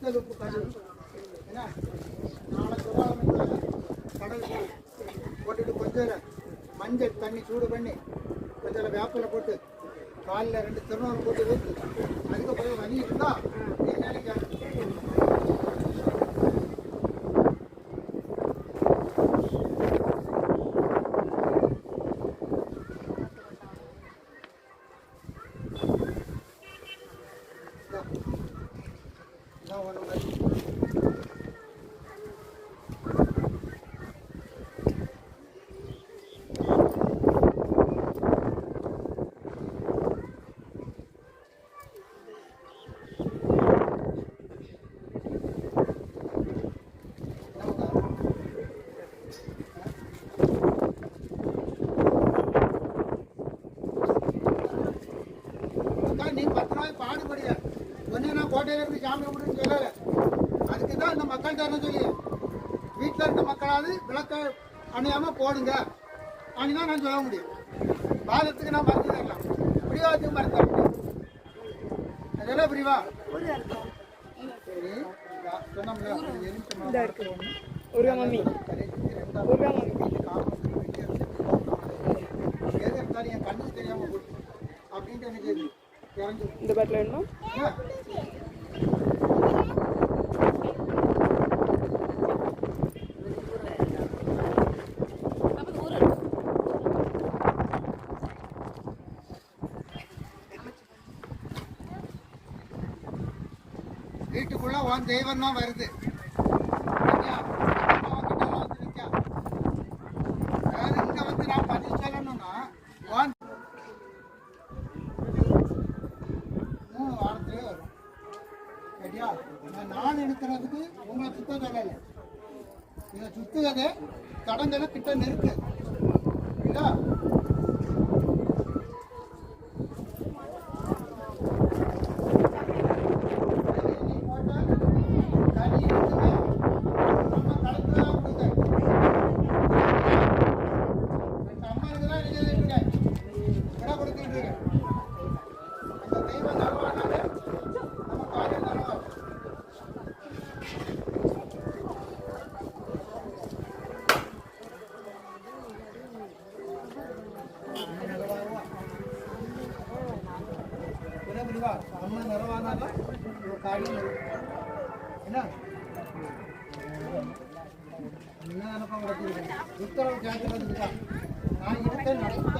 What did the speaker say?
வத்தல் உப்பு கடல் என்ன நாளை செவ்வாய்க்கிழமை கடல் போட்டுட்டு கொஞ்சம் மஞ்சள் தண்ணி சூடு பண்ணி கொஞ்சம் வேப்பிலை போட்டு காலில் 2 திருநூறு போட்டு வைத்து அதுக்கப்புறம் வலி இருந்தா என்னன்னு நீ 10 நாள் பாடுபடிய ஒன்னே நான் கோட்டையில இருந்து சாமி கும்பிடுன்னு சொல்லல. அதுக்கு தான் இந்த மக்கள்கிட்ட என்ன சொல்லி வீட்டில் இருந்த மக்களாவது விளக்க அணியாம போடுங்க அப்படின்னா நான் சொல்ல முடியும். பாதத்துக்கு நான் மருந்து தரலாம், பிரிவாதத்துக்கு மருந்து தர முடியும். அதெல்லாம் பிரிவா சரி சொன்னோம்ல என் கண்ணுக்கு தெரியாம அப்படின்ட்டு எனக்கு இந்த பாட்டில் வேணுமா? வீட்டுக்குள்ள உன் தெய்வம் தான் வருது. இங்க வந்து நான் பதில் சொல்லணும்னா வாரத்திலே வரும். சரியா? நான் எடுக்கிறதுக்கு உங்களை சுத்த சொல்லலை. இதை சுத்துவதே தடங்களை கிட்ட நெருக்கு. சரியா? அம்மா நிறவானாலும் காரியம் என்ன நினைப்பா உத்தரவு கேட்கறதுக்கு தான் நான் இருக்கேன்.